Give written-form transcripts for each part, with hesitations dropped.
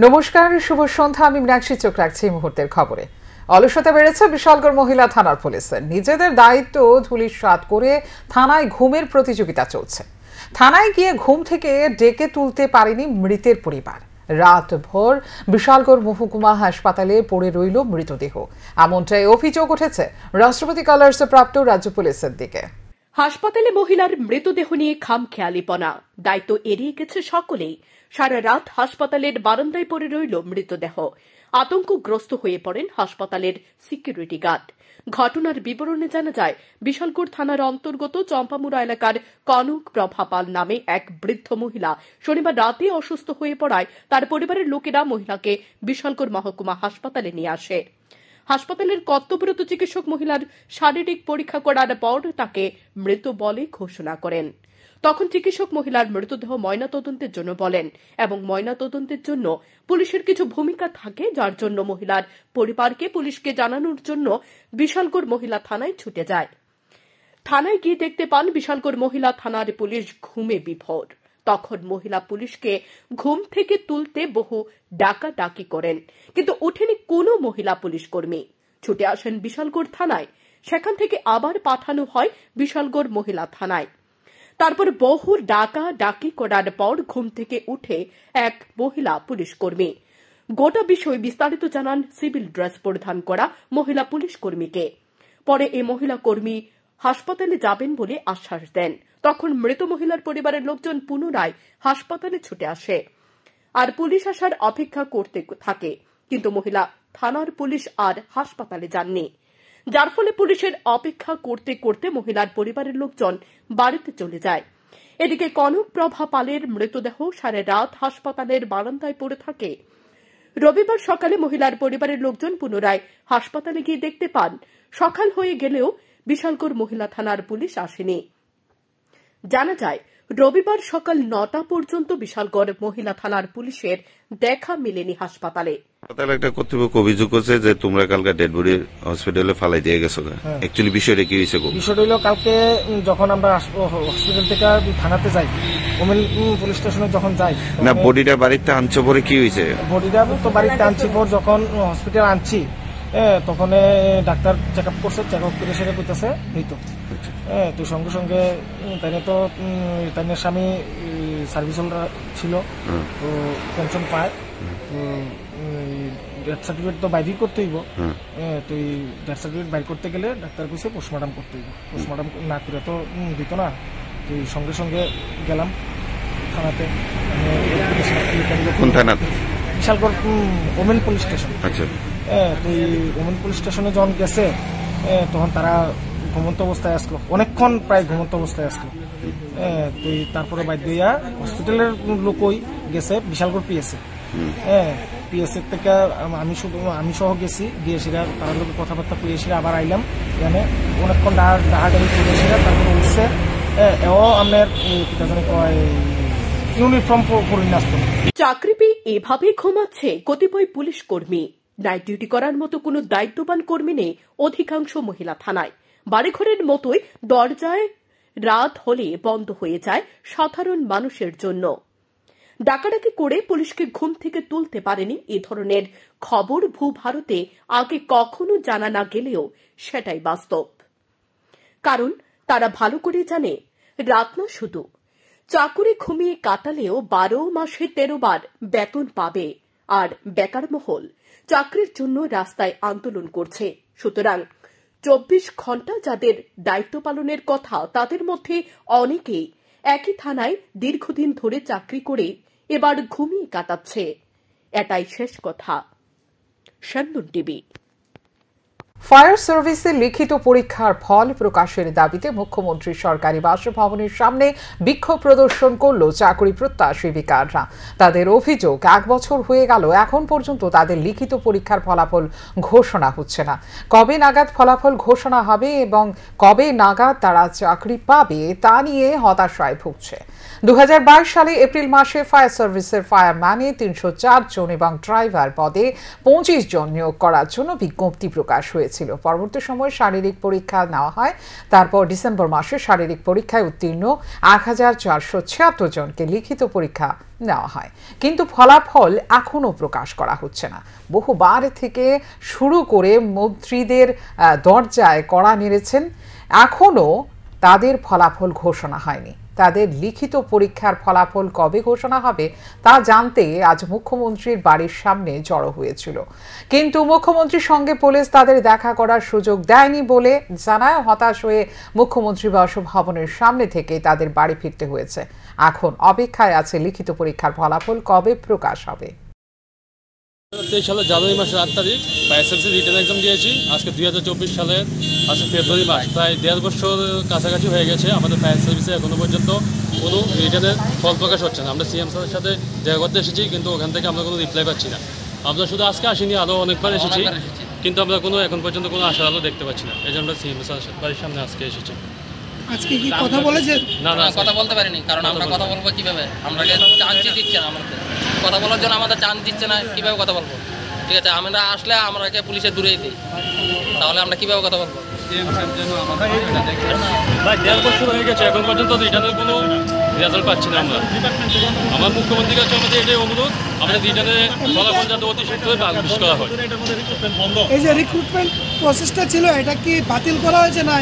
নমস্কার, শুভ সন্ধ্যা। আমি মীনাক্ষী চোখ রাখছি মুহূর্তের খবরে। অলসতা বেড়েছে বিশালগড় মহিলা থানার পুলিশের। নিজেদের দায়িত্ব ধূলিসাৎ করে থানায় ঘুমের প্রতিযোগিতা চলছে। থানায় গিয়ে ঘুম থেকে ডেকে তুলতে পারেনি মৃতের পরিবার। রাতভর বিশালগড় মহকুমা হাসপাতালে পড়ে রইল মৃতদেহ। এমনটাই অভিযোগ উঠেছে রাষ্ট্রপতি কালার্সে প্রাপ্ত রাজ্য পুলিশের দিকে। হাসপাতালে মহিলার মৃতদেহ নিয়ে খামখেয়ালিপনা, দায়িত্ব এড়িয়ে গেছে সকলেই। সারা রাত হাসপাতালের বারান্দায় পড়ে রইল মৃতদেহ। আতঙ্কগ্রস্ত হয়ে পড়েন হাসপাতালের সিকিউরিটি গার্ড। ঘটনার বিবরণে জানা যায়, বিশালগড় থানার অন্তর্গত চম্পামুড়া এলাকার কনক প্রভা পাল নামে এক বৃদ্ধ মহিলা শনিবার রাতে অসুস্থ হয়ে পড়ায় তার পরিবারের লোকেরা মহিলাকে বিশালগড় মহকুমা হাসপাতালে নিয়ে আসে। হাসপাতালের কর্তব্যরত চিকিৎসক মহিলার শারীরিক পরীক্ষা করার পর তাকে মৃত বলে ঘোষণা করেন। তখন চিকিৎসক মহিলার মৃতদেহ ময়নাতদন্তের জন্য বলেন এবং ময়নাতদন্তের জন্য পুলিশের কিছু ভূমিকা থাকে, যার জন্য মহিলার পরিবারকে পুলিশকে জানানোর জন্য বিশালগড় মহিলা থানায় ছুটে যায়। থানায় গিয়ে দেখতে পান বিশালগড় মহিলা থানার পুলিশ ঘুমে বিভোর। তখন মহিলা পুলিশকে ঘুম থেকে তুলতে বহু ডাকাডাকি করেন, কিন্তু ওঠেনি কোনো মহিলা পুলিশ কর্মী। ছুটে আসেন বিশালগড় থানায়। সেখান থেকে আবার পাঠানো হয় বিশালগড় মহিলা থানায়। তারপর বহু ডাকাডাকি করার পর ঘুম থেকে উঠে এক মহিলা পুলিশ কর্মী। গোটা বিষয় বিস্তারিত জানান সিভিল ড্রেস পরিধান করা মহিলা পুলিশ কর্মীকে। পরে এই মহিলা কর্মী হাসপাতালে যাবেন বলে আশ্বাস দেন। তখন মৃত মহিলার পরিবারের লোকজন পুনরায় হাসপাতালে ছুটে আসে আর পুলিশ আসার অপেক্ষা করতে থাকে, কিন্তু মহিলা থানার পুলিশ আর হাসপাতালে যাননি, যার ফলে পুলিশের অপেক্ষা করতে করতে মহিলার পরিবারের লোকজন বাড়িতে চলে যায়। এদিকে কনক প্রভা পালের মৃতদেহ সারা রাত হাসপাতালের বারান্দায় পড়ে থাকে। রবিবার সকালে মহিলার পরিবারের লোকজন পুনরায় হাসপাতালে গিয়ে দেখতে পান সকাল হয়ে গেলেও বিশালগড় মহিলা থানার পুলিশ আসেনি। জানা যায়, রবিবার সকাল 9টা পর্যন্ত বিশালগড় মহিলা থানার পুলিশের দেখা মেলেনি হাসপাতালে। একটা কর্তৃপক্ষ অভিযোগ করছে যে তোমরা কালকে ডেড বডি হসপিটালে ফালাই দিয়ে গেছো। অ্যাকচুয়ালি বিষয়টা কি হয়েছে? বিষয়টা হলো, কালকে যখন আমরা হসপিটাল থেকে থানাতে যাই, ওমেন পুলিশ স্টেশনে যখন যাই, না বডিটা বাড়িতে আনছো পরে কি হয়েছে? বডিটা তো বাড়িতে আনছি পর যখন হসপিটাল আনছি তখন ডাক্তার চেক আপ করছে, চেক আপ করে সেটা করতেছে এই তো। তো সঙ্গে সঙ্গে তাইনে তো তাইনের স্বামী সার্ভিস হোল্ডার ছিল, তো পেনশন পায়, তো ডেথ সার্টিফিকেট তো বাইরই করতে হইব। তো এই ডেথ সার্টিফিকেট বাইর করতে গেলে ডাক্তার কইছে পোস্টমর্টম করতে হইব। পোস্টমর্টম না করে তো দিত না। তো সঙ্গে সঙ্গে গেলাম থানাতে। কোন থানাতে? Bishalgarh women police station. আচ্ছা। তো এই ওমেন পুলিশ স্টেশনে যখন গেছে তখন তারা ঘুমন্ত অবস্থায় আসলো, অনেকক্ষণ প্রায় ঘুমন্ত অবস্থায় আসলো। তো তারপরে বাধ্য হইয়া হসপিটালের লোকই গেছে বিশালগড় পিএসএ। পিএসএ থেকে আমি সহ গেছি, গিয়ে সেটা তার লোক কথাবার্তা কইয়ে সেটা আবার আইলাম। এখানে অনেকক্ষণ ডাহাডাহি করে সেটা তারপরে উঠছে। এও আমার ইউনিফর্ম পরে আসতো। চাকরি পেয়ে এভাবে ঘুমাচ্ছে কতিপয় পুলিশ কর্মী। নাইট ডিউটি করার মতো কোনো দায়িত্ববান কর্মী নেই অধিকাংশ মহিলা থানায়। বাড়িঘরের মতোই দরজায় রাত হলে বন্ধ হয়ে যায় সাধারণ মানুষের জন্য। ডাকাডাকি করে পুলিশকে ঘুম থেকে তুলতে পারেনি এ ধরনের খবর ভূভারতে আগে কখনো জানা না গেলেও সেটাই বাস্তব। কারণ তারা ভালো করে জানে, রাত না শুধু চাকুরে ঘুমিয়ে কাটালেও 12 মাসে 13 বার বেতন পাবে। আর বেকার মহল চাকরির জন্য রাস্তায় আন্দোলন করছে। সুতরাং 24 ঘন্টা যাদের দায়িত্ব পালনের কথা, তাদের মধ্যে অনেকেই একই থানায় দীর্ঘদিন ধরে চাকরি করে এবার ঘুমিয়ে কাটাচ্ছে। এটাই শেষ কথা। শান্তন টিভি। ফায়ার সার্ভিসের লিখিত পরীক্ষার ফল প্রকাশের দাবিতে মুখ্যমন্ত্রীর সরকারি বাসভবনের সামনে বিক্ষোভ প্রদর্শন করল চাকরি প্রত্যাশী বেকাররা। তাদের অভিযোগ, 1 বছর হয়ে গেল, এখন পর্যন্ত তাদের লিখিত পরীক্ষার ফলাফল ঘোষণা হচ্ছে না। কবে নাগাদ ফলাফল ঘোষণা হবে এবং কবে নাগাদ তারা চাকরি পাবে তা নিয়ে হতাশায় ভুগছে। 2022 সালে এপ্রিল মাসে ফায়ার সার্ভিসের ফায়ারম্যানে 304 জন এবং ড্রাইভার পদে 25 জন নিয়োগ করার জন্য বিজ্ঞপ্তি প্রকাশ হয়েছে। হয়েছিল। পরবর্তী সময়ে শারীরিক পরীক্ষা নেওয়া হয়। তারপর ডিসেম্বর মাসে শারীরিক পরীক্ষায় উত্তীর্ণ 1476 জনকে লিখিত পরীক্ষা নেওয়া হয়, কিন্তু ফলাফল এখনো প্রকাশ করা হচ্ছে না। বহুবার থেকে শুরু করে মন্ত্রীদের দরজায় কড়া নেড়েছেন, এখনো তাদের ফলাফল ঘোষণা হয়নি। তাদের লিখিত পরীক্ষার ফলাফল কবে ঘোষণা হবে তা জানতে আজ মুখ্যমন্ত্রীর বাড়ির সামনে জড়ো হয়েছিল, কিন্তু মুখ্যমন্ত্রীর সঙ্গে পুলিশ তাদের দেখা করার সুযোগ দেয়নি বলে জানায়। হতাশ হয়ে মুখ্যমন্ত্রী বাসভবনের সামনে থেকে তাদের বাড়ি ফিরতে হয়েছে। এখন অপেক্ষায় আছে লিখিত পরীক্ষার ফলাফল কবে প্রকাশ হবে। 2023 সালের জানুয়ারি মাসের 8 তারিখ এসএসসি রিটেন এক্সাম দিয়েছি। আজকে 2024 সালের আজকে ফেব্রুয়ারি মাস, প্রায় 1.5 বছর কাছাকাছি হয়ে গেছে। আমাদের ফায়ার সার্ভিসে এখনো পর্যন্ত কোনো রিটেনের ফল প্রকাশ হচ্ছে না। আমরা সিএম স্যারের সাথে দেখা করতে এসেছি, কিন্তু ওখান থেকে আমরা কোনো রিপ্লাই পাচ্ছি না। আমরা শুধু আজকে আসিনি, আরও অনেকবার এসেছি, কিন্তু আমরা কোনো এখন পর্যন্ত কোনো আশার আলো দেখতে পাচ্ছি না। এই জন্য আমরা সিএম স্যারের বাড়ির সামনে আজকে এসেছি। আজকে কি কথা বলেছেন? না, কথা বলতে পারিনি, কারণ আমরা কথা বলবো কিভাবে? আমাকে চান্সই দিচ্ছে না, আমাদের কথা বলার জন্য আমাদের চান্স দিচ্ছে না, কিভাবে কথা বলবো? ঠিক আছে, আমরা আসলে আমরাকে পুলিশে দূরেই দিই, তাহলে আমরা কিভাবে কথা বলবো? প্রায় 1.5 বছর হয়ে গেছে, এখন পর্যন্ত রিটার্নের কোনো রেজাল্ট পাচ্ছি না আমরা। আমার মুখ্যমন্ত্রীর কাছে আমাদের এটাই অনুরোধ, আমাদের রিটার্নের ফলাফল যাতে অতি শীঘ্রই পাবলিশ করা হয়। এই যে রিক্রুটমেন্ট প্রসেসটা ছিল, এটা কি বাতিল করা হয়েছে? না,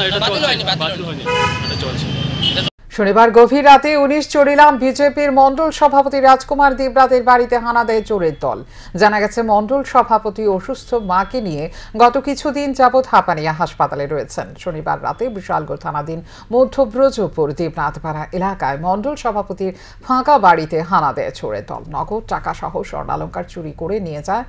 এটা বাতিল হয়নি, এটা চলছে। শনিবার গভীর রাতে 19 চড়িলাম বিজেপির মণ্ডল সভাপতি রাজকুমার দেবনাথের বাড়িতে হানা দেয় চোরের দল। জানা গেছে মণ্ডল সভাপতি অসুস্থ মাকে নিয়ে গত কিছুদিন যাবৎ হাঁপানিয়া হাসপাতালে রয়েছেন। শনিবার রাতে বিশালগড় থানাধীন মধ্যব্রজপুর দেবনাথপাড়া এলাকায় মণ্ডল সভাপতির ফাঁকা বাড়িতে হানা দেয় চোরের দল। নগদ টাকা সহ স্বর্ণালঙ্কার চুরি করে নিয়ে যায়।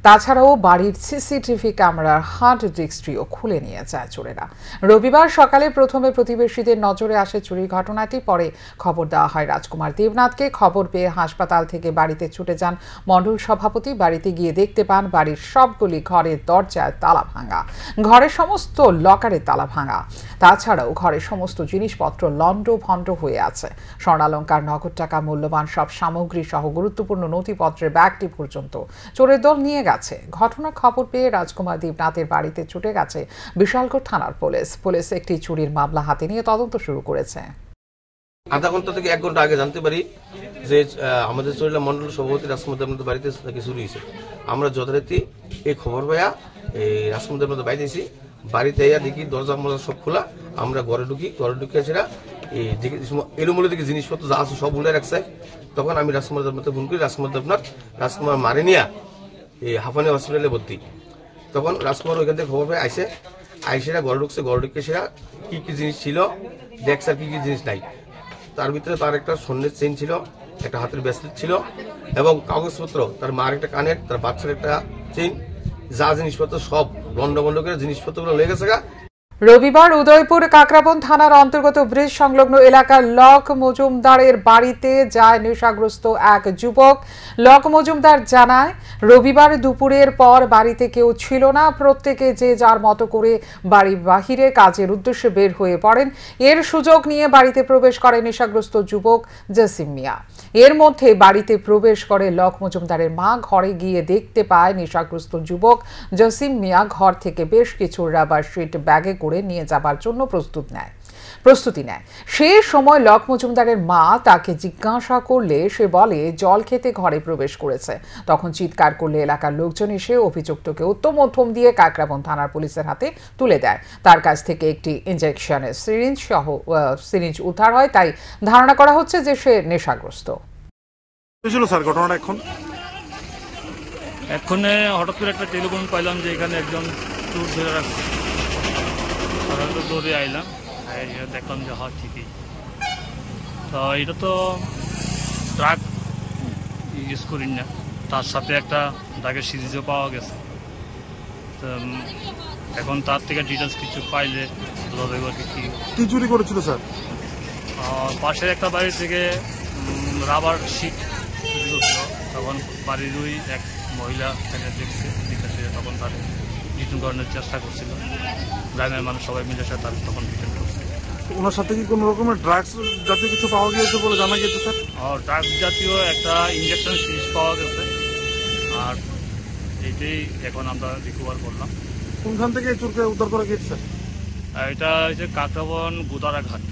তাছাড়াও বাড়ির সিসিটিভি ক্যামেরার হার্ড ডিস্কটিও খুলে নিয়ে যায় চোরেরা। রবিবার সকালে প্রথমে প্রতিবেশীদের নজরে আসে চুরির ঘটনাটি, পরে খবর দেওয়া হয় রাজকুমার দেবনাথকে। খবর পেয়ে হাসপাতাল থেকে বাড়িতে ছুটে যান মণ্ডল সভাপতি। বাড়িতে গিয়ে দেখতে পান বাড়ির সবগুলি ঘরের দরজায় তালা ভাঙা, ঘরের সমস্ত লকারে তালা ভাঙা। তাছাড়াও ঘরের সমস্ত জিনিসপত্র লন্ডভন্ড হয়ে আছে। স্বর্ণালঙ্কার, নগদ টাকা, মূল্যবান সব সামগ্রী সহ গুরুত্বপূর্ণ নথিপত্রের ব্যাগটি পর্যন্ত চোরের দল নিয়ে গেছে। ঘটনার খবর পেয়ে রাজকুমার দেবনাথের বাড়িতে ছুটে গেছে বিশালগড় থানার পুলিশ একটি চুরির মামলা হাতে নিয়ে তদন্ত শুরু করেছে। আধা ঘন্টা থেকে 1 ঘন্টা আগে জানতে পারি যে আমাদের চরিলা মন্ডল সভাপতি রাজকুমার দেবনাথের বাড়িতে নাকি চুরি হয়েছে। আমরা যথারীতি এই খবর পাইয়া এই রাজকুমার দেবনাথ বাড়ি দিয়েছি। বাড়িতে আইয়া দেখি দরজা মরজা সব খোলা। আমরা ঘরে ঢুকে সেটা এই এলোমেলো দিকে জিনিসপত্র যা আছে সব উল্লে রাখছে। তখন আমি রাজকুমার দেবনাথে ফোন করি। রাজকুমার মারে নিয়া এই হাঁপানিয়া হসপিটালে ভর্তি। তখন রাজকুমার ওইখান থেকে খবর পেয়ে আইসেরা ঘরে ঢুকছে। ঘরে ঢুকে সেরা কি কি জিনিস ছিল দেখছে আর কি কি জিনিস নাই। তার ভিতরে তার একটা স্বর্ণের চেইন ছিল, একটা হাতের ব্রেসলেট ছিল এবং কাগজপত্র, তার মার একটা কানের, তার বাচ্চার একটা চেইন, যা জিনিসপত্র সব লন্ডভন্ড করে জিনিসপত্রগুলো লেগে গেছে। রবিবার উদয়পুর কাকরাবন থানার অন্তর্গত ব্রিজ সংলগ্ন এলাকার লক মজুমদারের বাড়িতে যায় নেশাগ্রস্ত এক যুবক। লক মজুমদার জানায়, রবিবার দুপুরের পর বাড়িতে কেউ ছিল না। প্রত্যেকে যে যার মতো করে বাড়ির বাহিরে কাজের উদ্দেশ্যে বের হয়ে পড়েন। এর সুযোগ নিয়ে বাড়িতে প্রবেশ করে নেশাগ্রস্ত যুবক জসিম মিয়া। এর মধ্যে বাড়িতে প্রবেশ করে লক মজুমদারের মা। ঘরে গিয়ে দেখতে পায় নেশাগ্রস্ত যুবক জসিম মিয়া ঘর থেকে বেশ কিছু রাবার শিট ব্যাগে করে নিয়ে যাবার জন্য প্রস্তুতি নেয়। সে সময় লক মজুমদারের মা তাকে জিজ্ঞাসা করলে সে বলে জল খেতে ঘরে প্রবেশ করেছে। তখন চিৎকার করলে এলাকার লোকজন এসে অভিযুক্তকে উত্তম মধ্যম দিয়ে কাকরাবন থানার পুলিশের হাতে তুলে দেয়। তার কাছ থেকে একটি ইনজেকশনের সিরিঞ্জ উদ্ধার হয়। তাই ধারণা করা হচ্ছে যে সে নেশাগ্রস্ত। স্যার ঘটনাটা এখন হঠাৎ করে একটা টেলিফোন পাইলাম যে এখানে একজন চোর ধরে রাখছে। দৌড়ে আইলাম, দেখলাম যে হ্যাঁ ঠিকই। তো এটা তো ড্রাগ ইউজ করি না, তার সাথে একটা ড্রাগের সিরিজও পাওয়া গেছে। তো এখন তার থেকে ডিটেলস কিছু পাইলে কি চুরি করেছিল স্যার? পাশের একটা বাড়ি থেকে রাবার শিট চুরি করছিল। তখন বাড়িরই এক মহিলা দেখছে, তখন তার রিটার্ন করানোর চেষ্টা করছিল। গ্রামের মানুষ সবাই মিলে তার তখন রিটার্ন করছে। ওনার সাথে কি কোনো রকমের ড্রাগস জাতীয় কিছু পাওয়া গিয়েছে বলে জানা গিয়েছে স্যার? ড্রাগস জাতীয় একটা ইঞ্জেকশন সিরিজ পাওয়া গেছে, আর এইটাই এখন আমরা রিকভার করলাম। কোনখান থেকে এই চোরকে উদ্ধার করা গিয়েছে স্যার? এটা হচ্ছে কাকরাবন গুদারা ঘাট।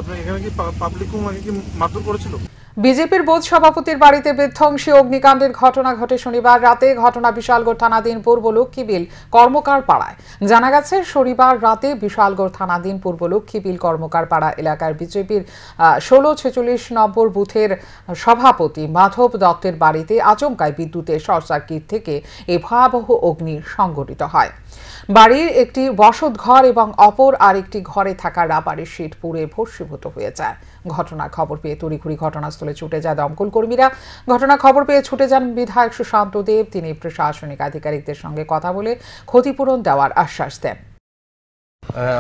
আপনার এখানে কি পাবলিক আগে কি মারধর করেছিল? বিজেপির বুথ সভাপতির বাড়িতে বিধ্বংসী অগ্নিকাণ্ডের ঘটনা ঘটে শনিবার রাতে। ঘটনা বিশালগড় থানাধীন পূর্ব লক্ষ্মীবিল কর্মকার পাড়ায়। জানা গেছে শনিবার রাতে বিশালগড় থানাধীন পূর্ব লক্ষ্মীবিল কর্মকার পাড়া এলাকার বিজেপির 1646 নম্বর বুথের সভাপতি মাধব দত্তের বাড়িতে আচমকায় বিদ্যুতের শর্ট সার্কিট থেকে এই ভয়াবহ অগ্নি সংঘটিত হয়। বাড়ির একটি বসত ঘর এবং অপর আরেকটি ঘরে থাকা রাবারের শীট পুড়ে ভস্মীভূত হয়ে যায়। ঘটনার খবর পেয়ে তড়িঘড়ি ঘটনাস্থলে ছুটে যায় দমকল কর্মীরা। ঘটনার খবর পেয়ে ছুটে যান বিধায়ক সুশান্ত দেব। তিনি প্রশাসনিক আধিকারিকদের সঙ্গে কথা বলে ক্ষতিপূরণ দেওয়ার আশ্বাস দেন।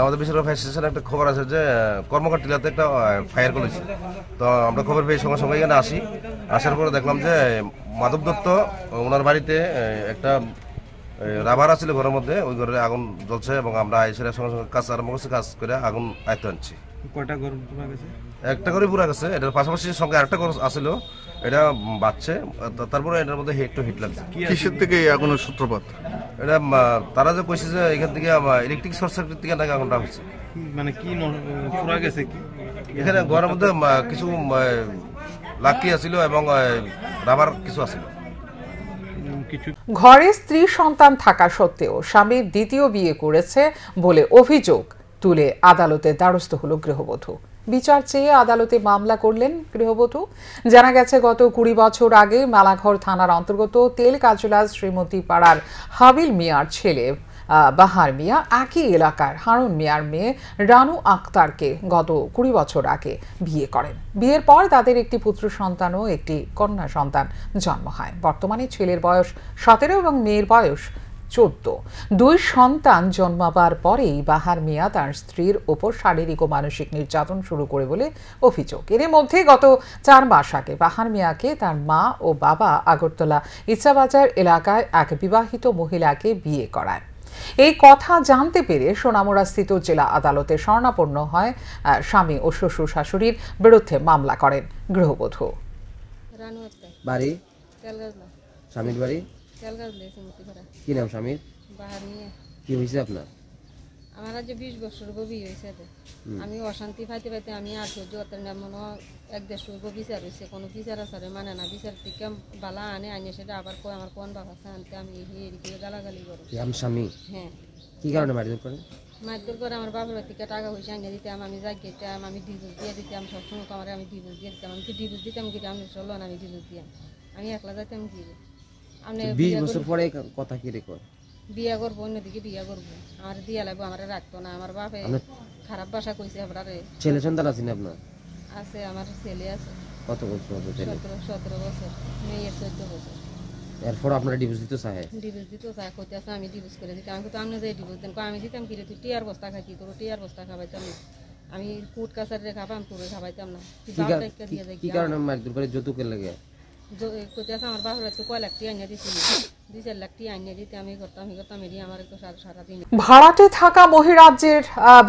আমাদের বিশালগড় ফায়ার স্টেশনে একটা খবর আছে যে কর্মকার টিলাতে একটা ফায়ার করেছে। তো আমরা খবর পেয়ে সঙ্গে সঙ্গে এখানে আসার পরে দেখলাম যে মাধব দত্ত ওনার বাড়িতে একটা রাবার ছিল ঘরের মধ্যে, ওই ঘরে আগুন জ্বলছে এবং আমরা এসে সঙ্গে সঙ্গে কাজ আরম্ভ করছি, কাজ করে আগুন আয়ত্তে আনছি। কয়টা ঘর পুরা গেছে? একটা করে পুরা গেছে, এটার পাশাপাশি সঙ্গে আরেকটা ঘর আসছিল, এটা বাঁচছে। তারপরে এটার মধ্যে একটু হিট লাগছে। কিসের থেকে এই আগুনের সূত্রপাত? এটা তারা যে কইছে যে এখান থেকে ইলেকট্রিক শর্ট সার্কিট থেকে নাকি আগুনটা হচ্ছে। মানে কি পুরা গেছে কি? এখানে ঘরের মধ্যে কিছু লাকড়ি আছিল এবং রাবার কিছু আছিল। ঘরে স্ত্রী সন্তান থাকা সত্ত্বেও স্বামীর দ্বিতীয় বিয়ে করেছে বলে অভিযোগ তুলে আদালতের দ্বারস্থ হল গৃহবধূ। বিচার চেয়ে আদালতে মামলা করলেন গৃহবধূ। জানা গেছে গত 20 বছর আগে মেলাঘর থানার অন্তর্গত তেলকাজলা শ্রীমতী পাড়ার হাবিল মিয়ার ছেলে বাহার মিয়া একই এলাকার হারুন মিয়ার মেয়ে রানু আক্তারকে গত 20 বছর আগে বিয়ে করেন। বিয়ের পর তাদের একটি পুত্র সন্তান ও একটি কন্যা সন্তান জন্ম হয়। বর্তমানে ছেলের বয়স 17 এবং মেয়ের বয়স 14। দুই সন্তান জন্মাবার পরেই বাহার মিয়া তার স্ত্রীর ওপর শারীরিক ও মানসিক নির্যাতন শুরু করে বলে অভিযোগ। এর মধ্যে গত 4 মাস আগে বাহার মিয়াকে তার মা ও বাবা আগরতলা ইচ্ছাবাজার এলাকায় এক বিবাহিত মহিলাকে বিয়ে করায়। এই কথা জানতে পেরে সোনামুড়াস্থিত জেলা আদালতে শরণাপন্ন হয় স্বামী ও শ্বশুর শাশুড়ির বিরুদ্ধে মামলা করেন গৃহবধূ। বাড়ি স্বামীর বাড়ি কি নাম স্বামীর? কি হয়েছে আপনার? আমার আজ 20 বছর বিয়ে হয়েছে। আমি অশান্তি পাইতে পাইতে আমি আর সহ্য করতে মনে 1-1.5 বিচার হয়েছে, কোনো বিচার আসারে মানে না। বিচার থেকে বালা আনে সেটা আবার কয় আমার কোন বাবা আনতে আমি এদিকে গালাগালি করি। আমার স্বামী? হ্যাঁ। কি কারণে মারধর করেন? মারধর করে আমার বাবার থেকে টাকা পয়সা আনিয়ে দিতাম, আমি যাই দিতাম, আমি ডিভোর্স দিয়ে দিতাম। সবসময় আমার আমি ডিভোর্স দিয়ে দিতাম। আমি কি ডিভোর্স দিতাম কি আমি চলো না, আমি ডিভোর্স দিতাম। আমি একলা যাইতাম কি 20 বছর পরে কথা কি রেকর্ড? বিয়া করবো, অন্যদিকে বিয়া করবো, আমার দিয়া লাগবো, আমার রাখতো না। আমার বাপে খারাপ ভাষা কইছে। আপনারে ছেলে সন্তান আছে না আপনার? আছে, আমার ছেলে আছে। কত বছর? 17 বছর, মেয়ের 14 বছর। এরপর আপনারা ডিভোর্স দিতে চায়? ডিভোর্স দিতে চায়, কইতে আছে আমি ডিভোর্স করে দিতাম। আমি তো আপনি যে ডিভোর্স দেন, আমি দিতাম কি রে, তুই টিয়ার বস্তা খাইতি, তোর টিয়ার বস্তা খাবাইতাম না। আমি কোর্ট কাছারি খাবাম, তোর খাবাইতাম না। কি কারণে মারধর করে? যৌতুকের লাগে? কইতে আছে আমার বাপরা তো 1 লাখ টাকা আনিয়ে দিছিল, 2-4 লাখ টাকা আনিয়ে দিতে আমি করতাম এটি আমার একটু সারাদিন। ভাড়াটে থাকা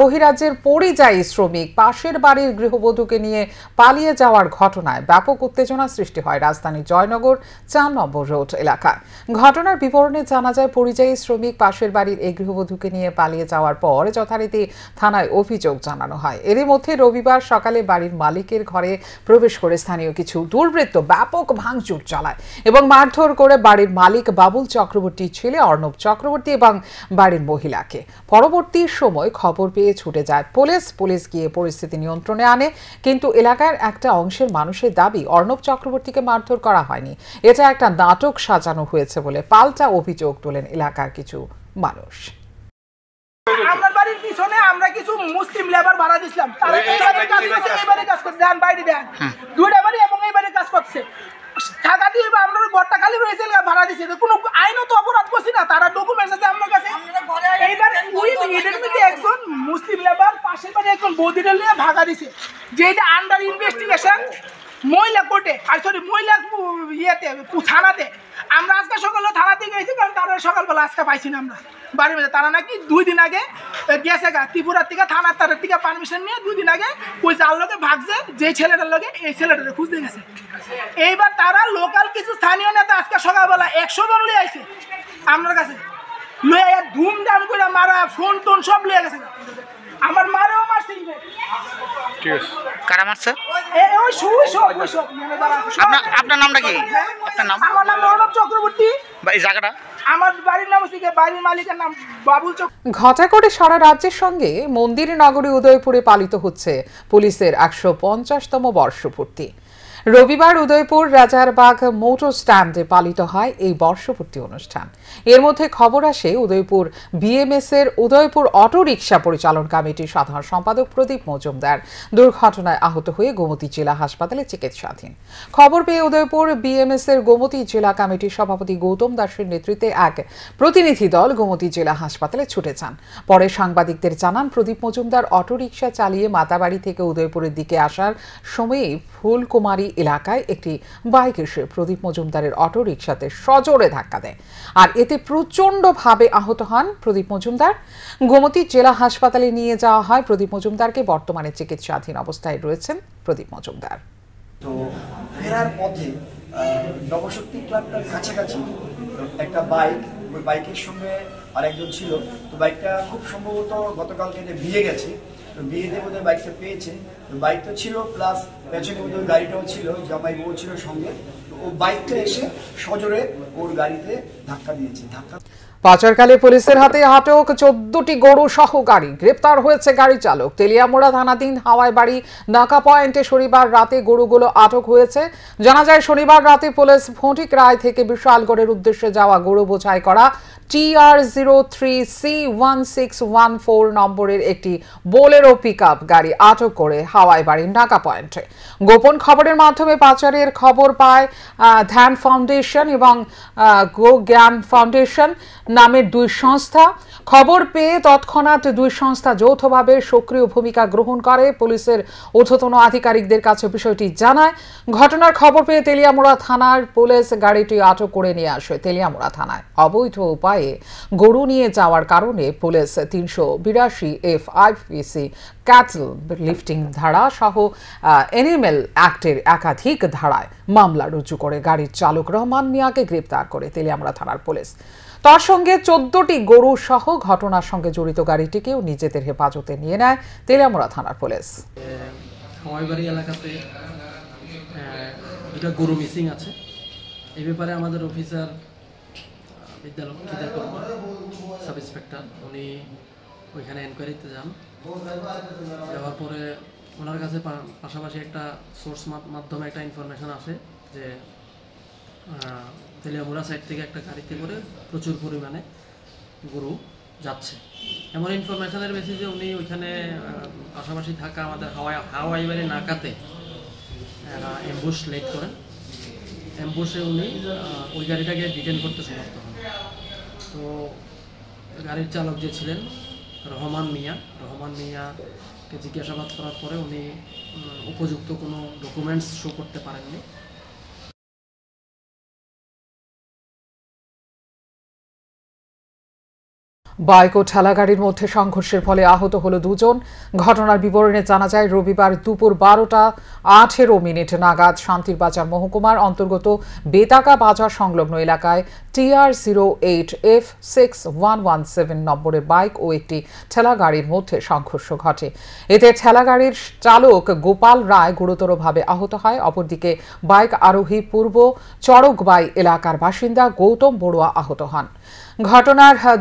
বহিরাজ্যের পরিযায়ী শ্রমিক পাশের বাড়ির গৃহবধূকে নিয়ে পালিয়ে যাওয়ার ঘটনায় ব্যাপক উত্তেজনা সৃষ্টি হয় রাজধানীর জয়নগর 4 নম্বর রোড এলাকায়। ঘটনার বিবরণে জানা যায়, পরিযায়ী শ্রমিক পাশের বাড়ির এই গৃহবধূকে নিয়ে পালিয়ে যাওয়ার পর যথারীতি থানায় অভিযোগ জানানো হয়। এরই মধ্যে রবিবার সকালে বাড়ির মালিকের ঘরে প্রবেশ করে স্থানীয় কিছু দুর্বৃত্ত ব্যাপক ভাঙচুর চালায় এবং মারধর করে বাড়ির মালিক বাবুল চক্রবর্তীর ছেলে অর্ণব চক্রবর্তী এবং বাড়ির মহিলাকে। পরবর্তী সময় খবর পেয়ে ছুটে যায় পুলিশ গিয়ে পরিস্থিতি নিয়ন্ত্রণে আনে, কিন্তু এলাকার একটা অংশের মানুষের দাবি অর্ণব চক্রবর্তীকে মারধর করা হয়নি, এটা একটা নাটক সাজানো হয়েছে বলে পাল্টা অভিযোগ তোলেন এলাকার কিছু মানুষ। আমার বাড়ির পিছনে আমরা কিছু মুসলিম লেবার ভাড়া দিছিলাম, তারা এইবারে কাজ করছে, এইবারে কাজ করছে, দেন বাইরে দেন, দুইটা বাড়ি এবং এইবারে কাজ করছে। টাকা দিয়ে আমরা ঘরটা খালি হয়েছে ভাড়া দিছে, কোনো আইনত অপরাধ করছি না, তারা ডকুমেন্টস আছে আমার কাছে। এইবার ওই এদের মধ্যে একজন মুসলিম লেবার পাশের বাড়ি একজন বৌদিটা নিয়ে ভাড়া দিছে, যেটা আন্ডার ইনভেস্টিগেশন মহিলা কোর্টে, আর সরি মহিলা ইয়েতে থানাতে। আমরা আজকে সকালে থানাতে গেছি, কারণ তারা সকালবেলা আজকে পাইছি না আমরা বাড়ির মধ্যে। তারা নাকি 2 দিন আগে গেছে ত্রিপুরার থেকে থানার তার থেকে পারমিশন নিয়ে 2 দিন আগে ওই যার লোকে ভাগছে, যে ছেলেটার লোকে এই ছেলেটাকে খুঁজতে গেছে। এইবার তারা লোকাল কিছু স্থানীয় নেতা আজকে সকালবেলা 100 জন লিয়ে আইছে আমার কাছে। লইয়া ধুমধাম করে মারা ফোন টোন সব লইয়া গেছে আমার মারেও মারছে কারা মারছে ওই শুই সব আপনার নামটা কি আপনার নাম আমার নাম অর্ণব চক্রবর্তী এই জায়গাটা আমার বাড়ির নাম হচ্ছে বাড়ির মালিকের নাম বাবুল চক্রবর্তী। ঘটা করে সারা রাজ্যের সঙ্গে মন্দির নগরী উদয়পুরে পালিত হচ্ছে পুলিশের 150তম বর্ষপূর্তি। রবিবার উদয়পুর রাজারবাগ মোটর স্ট্যান্ডে পালিত হয় এই বর্ষপূর্তি অনুষ্ঠান। এর মধ্যে খবর আসে উদয়পুর বিএমএস এর উদয়পুর অটো রিকশা পরিচালন কমিটির সাধারণ সম্পাদক প্রদীপ মজুমদার দুর্ঘটনায় আহত হয়ে গোমতী জেলা হাসপাতালে চিকিৎসাধীন। খবর পেয়ে উদয়পুর বিএমএস এর গোমতী জেলা কমিটির সভাপতি গৌতম দাসের নেতৃত্বে এক প্রতিনিধি দল গোমতী জেলা হাসপাতালে ছুটে যান। পরে সাংবাদিকদের জানান, প্রদীপ মজুমদার অটো রিকশা চালিয়ে মাতাবাড়ি থেকে উদয়পুরের দিকে আসার সময়েই ফুলকুমারী এলাকায় একটি বাইক এসে প্রদীপ মজুমদারের অটো রিকশাতে সজোরে ধাক্কা দেয়, আর এতে প্রচন্ডভাবে আহত হন প্রদীপ মজুমদার। গোমতী জেলা হাসপাতালে নিয়ে যাওয়া হয় প্রদীপ মজুমদারকে। বর্তমানে চিকিৎসাধীন অবস্থায় রয়েছেন প্রদীপ মজুমদার। তো ফেরার পথে নবশক্তি ক্লাবটার কাছাকাছি একটা বাইক, ওই বাইকের সঙ্গে আরেকজন ছিল। তো বাইকটা খুব সম্ভবত গতকালকে বিয়ে গেছে, তো বিয়েতে বোধহয় বাইকটা পেয়েছে। তো বাইকটা ছিল প্লাস পেছনে বোধহয় গাড়িটাও ছিল, জামাই বউ ছিল সঙ্গে। তো ও বাইকটা এসে সজোরে ওর গাড়িতে ধাক্কা দিয়েছে। পাচারকালে পুলিশের হাতে আটক 14টি গরু সহ গাড়ি। গ্রেপ্তার হয়েছে গাড়ি চালক। তেলিয়ামুড়া থানাধীন হাওয়াই বাড়ি নাকা পয়েন্টে শনিবার রাতে গরুগুলো আটক হয়েছে। জানা যায়, শনিবার রাতে পুলিশ ফটিক রায় থেকে বিশালগড়ের উদ্দেশ্যে যাওয়া গরু বোঝাই করা TR03C1614 নম্বরের একটি বোলেরো পিকআপ গাড়ি আটক করে হাওয়াই বাড়ির নাকা পয়েন্টে। গোপন খবরের মাধ্যমে পাচারের খবর পায় ধ্যান ফাউন্ডেশন এবং গো জ্ঞান ফাউন্ডেশন নামের দুই সংস্থা। খবর পেয়ে তৎক্ষণাৎ দুই সংস্থা যৌথভাবে সক্রিয় ভূমিকা গ্রহণ করে। পুলিশের ঊর্ধ্বতন আধিকারিকদের কাছে বিষয়টি জানায়। ঘটনার খবর পেয়ে তেলিয়ামুড়া থানার পুলিশ গাড়িটি আটক করে নিয়ে আসে তেলিয়ামুড়া থানায়। অবৈধ উপায়ে গরু নিয়ে যাওয়ার কারণে পুলিশ 382 FIPC ক্যাটল লিফটিং ধারা সহ এনিম্যাল অ্যাক্টের একাধিক ধারায় মামলা রুজু করে গাড়ির চালক রহমান মিয়াকে গ্রেপ্তার করে তেলিয়ামুড়া থানার পুলিশ। তার সঙ্গে 14টি গরু সহ ঘটনার সঙ্গে জড়িত গাড়িটিকেও নিজেদের হেফাজতে নিয়ে নেয় তেলিয়ামুড়া থানার পুলিশ। হাওয়াইবাড়ি এলাকাতে দুটা গরু মিসিং আছে। এই ব্যাপারে আমাদের অফিসার বিদ্যালয় সাব ইন্সপেক্টর উনি ওইখানে এনকোয়ারিতে যান। যাওয়ার পরে ওনার কাছে পাশাপাশি একটা সোর্স মাধ্যমে একটা ইনফরমেশন আসে যে তেলিয়ামুড়া সাইড থেকে একটা গাড়িতে করে প্রচুর পরিমাণে গরু যাচ্ছে। এমন ইনফরমেশনের বেসিসে উনি ওইখানে পাশাপাশি থাকা আমাদের হাওয়াই বাড়ি নাকাতে অ্যাম্বুশ লেট করেন। অ্যাম্বুশে উনি ওই গাড়িটাকে ডিটেন করতে সমর্থ হন। তো গাড়ির চালক যে ছিলেন রহমান মিয়াকে জিজ্ঞাসাবাদ করার পরে উনি উপযুক্ত কোনো ডকুমেন্টস শো করতে পারেননি। বাইক ও ঠেলাগাড়ির মধ্যে সংঘর্ষের ফলে আহত হলো দুজন। ঘটনার বিবরণে জানা যায়, রবিবার দুপুর 12:18 নাগাদ শান্তির বাজার মহকুমার অন্তর্গত বেতাকা বাজার সংলগ্ন এলাকায় TR08F6117 নম্বরের বাইক ও একটি ঠেলাগাড়ির মধ্যে সংঘর্ষ ঘটে। এতে ঠেলাগাড়ির চালক গোপাল রায় গুরুতরভাবে আহত হয়। অপরদিকে বাইক আরোহী পূর্ব চড়কবাই এলাকার বাসিন্দা গৌতম বড়ুয়া আহত হন।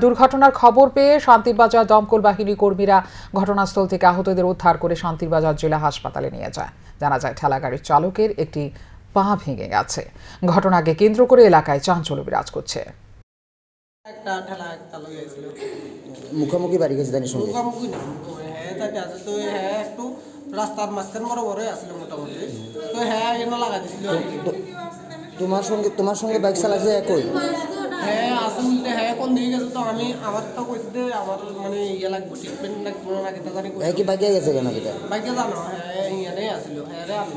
দুর্ঘটনার খবর পেয়ে শান্তিরবাজার দমকল বাহিনী কর্মীরা ঘটনাস্থল থেকে আহতদের উদ্ধার করে শান্তিরবাজার জেলা হাসপাতালে নিয়ে যায়। জানা যায়, ঠেলাগাড়ির চালকের একটি পা ভেঙে গেছে। ঘটনাকে কেন্দ্র করে এলাকায় চাঞ্চল্য বিরাজ করছে। একটা ঠেলা চালক এসেছিল, মুখোমুখি বাড়ি গেছে জানি সঙ্গে মুখোমুখি না তাতে আছে। তো হ্যাঁ একটু রাস্তার মাঝখান বরাবরই আসলে মোটামুটি। তো হ্যাঁ এনে লাগা দিছিল। তোমার সঙ্গে বাইক চালাচ্ছে একই? হ্যাঁ আসলে বলতে হ্যাঁ কোন দিকে গেছে। তো আমি আমার তো কইছি যে আমার মানে ইয়ে লাগবে, ট্রিটমেন্ট লাগবে না কেটা জানি কই। কি বাইকে গেছে কেন কেটা? বাইকে জানো হ্যাঁ ইয়ানে আসিল। হ্যাঁ রে আমি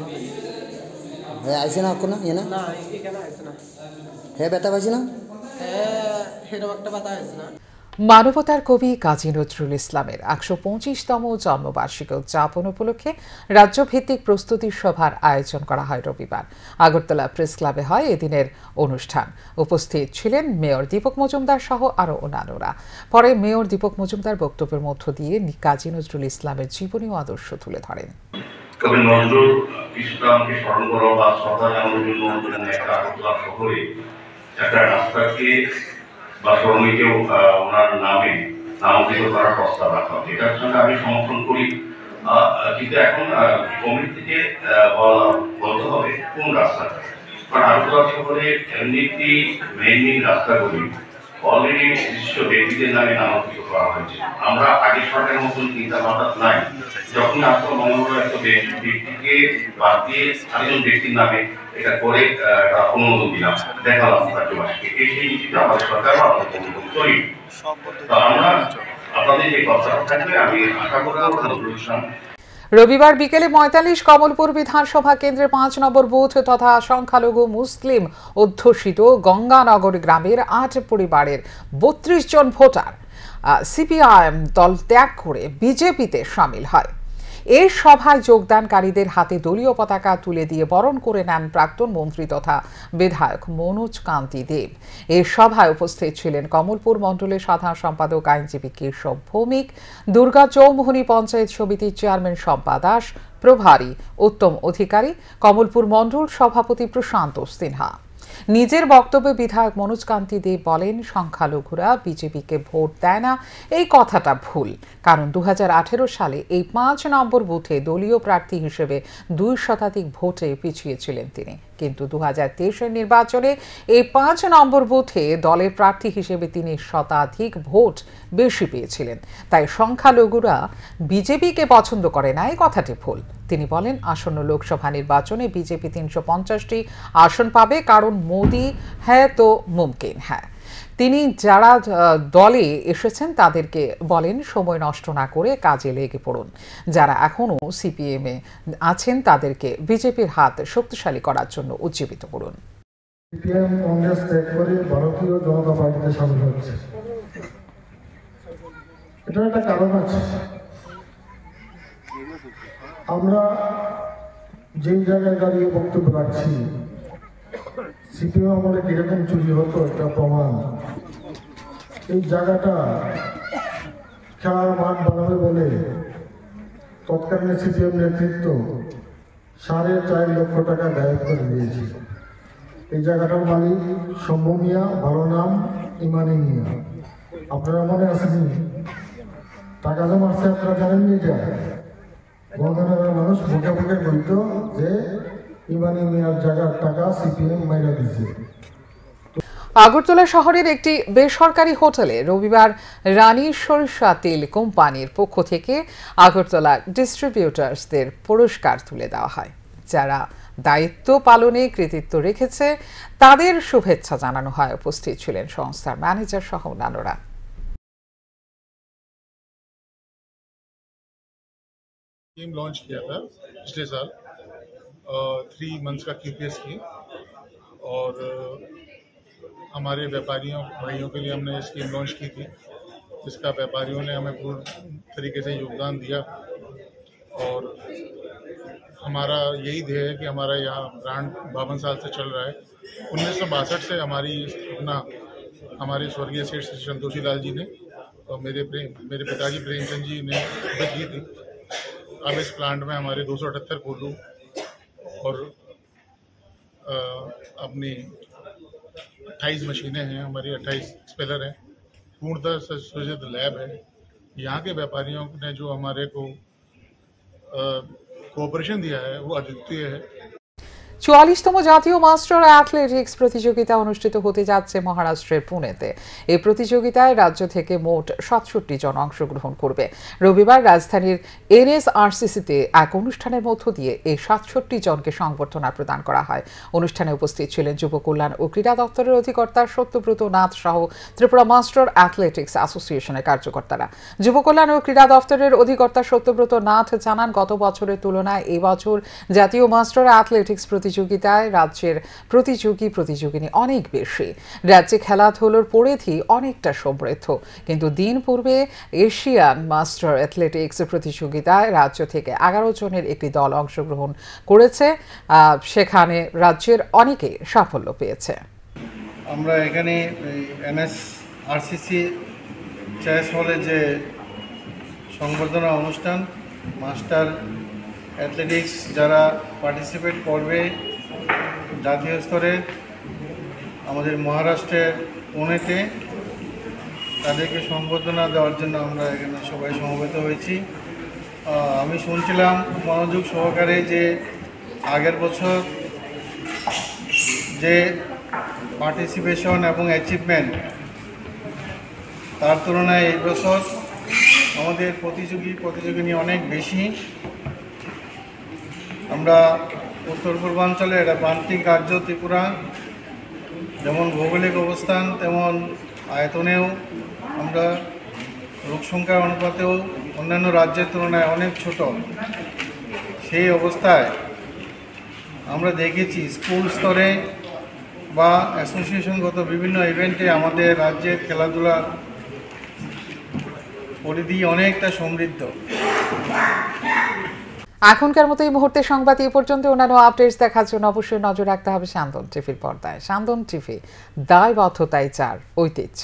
হ্যাঁ আইছে না এখন? না না এখানে আইছে না। হ্যাঁ ব্যথা পাইছে না? হ্যাঁ হেরো একটা ব্যথা আইছে না। মানবতার কবি কাজী নজরুল ইসলামের ১২৫তম জন্মবার্ষিকী উদযাপন উপলক্ষে রাজ্যভিত্তিক প্রস্তুতি সভার আয়োজন করা হয় রবিবার। আগরতলা প্রেস ক্লাবে হয় এদিনের অনুষ্ঠান। উপস্থিত ছিলেন মেয়র দীপক মজুমদার সহ আরও অন্যান্যরা। পরে মেয়র দীপক মজুমদার বক্তব্যের মধ্য দিয়ে কাজী নজরুল ইসলামের জীবনী ও আদর্শ তুলে ধরেন। কবি নজরুল ইসলামকে স্মরণ করা বা শ্রদ্ধা জানানোর জন্য একটা আগরতলা শহরে একটা রাস্তাকে বা শ্রমিকেও ওনার নামে নামাঙ্কিত করার প্রস্তাব রাখা হয়। এটার সঙ্গে আমি সমর্থন করি, কিন্তু এখন কমিটি থেকে বলতে হবে কোন রাস্তাটা, কারণ আগরতলা শহরে এমনিটি মেইন রাস্তাগুলি অলরেডি নির্দিষ্ট ব্যক্তিদের নামে নামাঙ্কিত করা হয়েছে। আমরা আগে সরকারের মতন চিন্তা ভাবনা নাই, যখন আসলে মনে হলো একটা ব্যক্তিকে বাদ দিয়ে আরেকজন ব্যক্তির নামে এটা করে অনুমোদন দিলাম, দেখালাম রাজ্যবাসীকে। এই নীতিটা আমাদের সরকার অনুমোদন করি। তো আমরা আপনাদের যে কথা থাকবে আমি আশা করলাম। রবিবার বিকেলে ৪৫ কমলপুর বিধানসভা কেন্দ্রের ৫ নম্বর বুথ তথা সংখ্যালঘু মুসলিম অধ্যুষিত গঙ্গানগর গ্রামের ৮ পরিবারের ৩২ জন ভোটার সিপিআইএম দল ত্যাগ করে বিজেপিতে সামিল হয়। এই সভায় যোগদানকারীদের হাতে দলীয় পতাকা তুলে দিয়ে বরণ করে নেন প্রাক্তন মন্ত্রী তথা বিধায়ক মনোজ কান্তি দেব। এই সভায় উপস্থিত ছিলেন কমলপুর মণ্ডলের সাধারণ সম্পাদক আইনজীবী কেশব ভৌমিক, দুর্গা চৌমুহনী পঞ্চায়েত সমিতির চেয়ারম্যান শম্পা দাস প্রভারী, উত্তম অধিকারী, কমলপুর মণ্ডল সভাপতি প্রশান্ত সিনহা। নিজের বক্তব্যে বিধায়ক মনোজ কান্তি দেব বলেন, সংখ্যালঘুরা বিজেপিকে ভোট দেয় না এই কথাটা ভুল, কারণ ২০১৮ সালে এই ৫ নম্বর বুথে দলীয় প্রার্থী হিসেবে ২% ভোটে পিছিয়ে ছিলেন তিনি, কিন্তু ২০২৩ নির্বাচনে এই ৫ নম্বর বুথে দলের প্রার্থী হিসেবে তিনি শতাধিক ভোট বেশি পেয়েছিলেন। তাই সংখ্যালঘুরা বিজেপিকে পছন্দ করে না এই কথাটি ভুল। তিনি বলেন, আসন্ন লোকসভা নির্বাচনে বিজেপি ৩৫০টি আসন পাবে, কারণ মোদি হ্যাঁ তো মুমকিন হ্যাঁ। তিনি যারা দলে এসেছেন তাদেরকে বলেন, সময় নষ্ট না করে কাজে লেগে পড়ুন। যারা এখনো সিপিএমে আছেন তাদেরকে বিজেপির হাত শক্তিশালী করার জন্য উজ্জীবিত করুন। সিপিএম কংগ্রেস ত্যাগ করে ভারতীয় জনতা পার্টিতে সামিল হচ্ছে, এটার একটা কারণ আছে। আমরা যেই জায়গায় দাঁড়িয়ে বক্তব্য রাখছি, সিপিএম আমলে কিরকম চুরি হতো একটা প্রমাণ। এই জায়গাটা খেলার মাঠ বানাবে বলে তৎকালীন সিপিএম নেতৃত্ব ৪.৫ লক্ষ টাকা গায়েব করে দিয়েছে। এই জায়গাটার মালিক শম্ভু মিয়া, ভালো নাম ইমানি মিয়া। আপনারা মনে আছেন টাকা জমাচ্ছে, আপনারা জানেননি? এটা গঙ্গানগরের মানুষ বুকে বুকে বলত যে ইমানি মিয়ার জায়গার টাকা সিপিএম মাইরা দিচ্ছে। আগরতলা শহরের একটি বেসরকারি হোটেলে রবিবার রানী সরিষা তেল কোম্পানির পক্ষ থেকে আগরতলা ডিস্ট্রিবিউটার্সদের পুরস্কার তুলে দেওয়া হয়। যারা দায়িত্ব পালনে কৃতিত্ব রেখেছে তাদের শুভেচ্ছা জানানো হয়। উপস্থিত ছিলেন সংস্থার ম্যানেজার সহ অন্যান্যরা। स्कीम लॉन्च किया था पिछले साल 3 मंथ्स का QPS स्कीम, और हमारे व्यापारियों भाइयों के लिए हमने स्कीम लॉन्च की थी, जिसका व्यापारियों ने हमें पूर्ण तरीके से योगदान दिया। और हमारा यही ध्येय है कि हमारा यहाँ ब्रांड 52 साल से चल रहा है। 1962 से हमारे स्वर्गीय सेठ श्री संतोषी लाल जी ने और मेरे पिताजी प्रेमचंद जी ने प्रतिष्ठा की थी। अब इस प्लांट में हमारे 278 कोल्हू और अपनी 28 मशीनें हैं, हमारी 28 स्पेलर हैं, पूर्णतः सुसज्जित लैब है। यहाँ के व्यापारियों ने जो हमारे को कोऑपरेशन दिया है वो अद्वितीय है। ৪৪তম জাতীয় মাস্টার অ্যাথলেটিক্স প্রতিযোগিতা অনুষ্ঠিত হতে যাচ্ছে মহারাষ্ট্রের পুনেতে। এই প্রতিযোগিতায় রাজ্য থেকে মোট ৬৭ জন অংশগ্রহণ করবে। রবিবার রাজধানীর NSRCC-তে এক অনুষ্ঠানের মধ্য দিয়ে এই ৬৭ জনকে সংবর্ধনা প্রদান করা হয়। অনুষ্ঠানে উপস্থিত ছিলেন যুব কল্যাণ ও ক্রীড়া দপ্তরের অধিকর্তা সত্যব্রত নাথ সহ ত্রিপুরা মাস্টার অ্যাথলেটিক্স অ্যাসোসিয়েশনের কার্যকর্তারা। যুব কল্যাণ ও ক্রীড়া দপ্তরের অধিকর্তা সত্যব্রত নাথ জানান, গত বছরের তুলনায় এই বছর জাতীয় মাস্টার অ্যাথলেটিক্স প্রতিযোগিতা প্রতিযোগিতায় রাজ্যের প্রতিযোগিনী অনেক বেশি। রাজ্যে খেলাধুলোর পরিধি অনেকটা সমৃদ্ধ, কিন্তু দিন পূর্বে এশিয়ান মাস্টার অ্যাথলেটিক্স প্রতিযোগিতায় রাজ্য থেকে 11 জনের একটি দল অংশগ্রহণ করেছে। সেখানে রাজ্যের অনেকে সাফল্য পেয়েছে। আমরা এখানে NSRCC চেস হলে যে সংবর্ধনা অনুষ্ঠান, মাস্টার অ্যাথলেটিক্স যারা পার্টিসিপেট করবে জাতীয় স্তরে আমাদের মহারাষ্ট্রের পুনেতে, তাদেরকে সংবর্ধনা দেওয়ার জন্য আমরা এখানে সবাই সমবেত হয়েছি। আমি শুনছিলাম মনোযোগ সহকারে যে আগের বছর যে পার্টিসিপেশন এবং অ্যাচিভমেন্ট, তার তুলনায় এই বছর আমাদের প্রতিযোগিনী অনেক বেশি। আমরা উত্তর পূর্বাঞ্চলে এটা প্রান্তিক রাজ্য ত্রিপুরা, যেমন ভৌগোলিক অবস্থান তেমন আয়তনেও আমরা লোকসংখ্যার অনুপাতেও অন্যান্য রাজ্যের তুলনায় অনেক ছোট। সেই অবস্থায় আমরা দেখেছি স্কুল স্তরে বা অ্যাসোসিয়েশনগত বিভিন্ন ইভেন্টে আমাদের রাজ্যের খেলাধুলার পরিধি অনেকটা সমৃদ্ধ। এখনকার মতো এই মুহূর্তে সংবাদ এই পর্যন্ত। অন্যান্য আপডেটস দেখার জন্য অবশ্যই নজর রাখতে হবে সান্দন টিভির পর্দায়। সান্দন টিভি, দায়বদ্ধতাই চার ঐতিহ্য।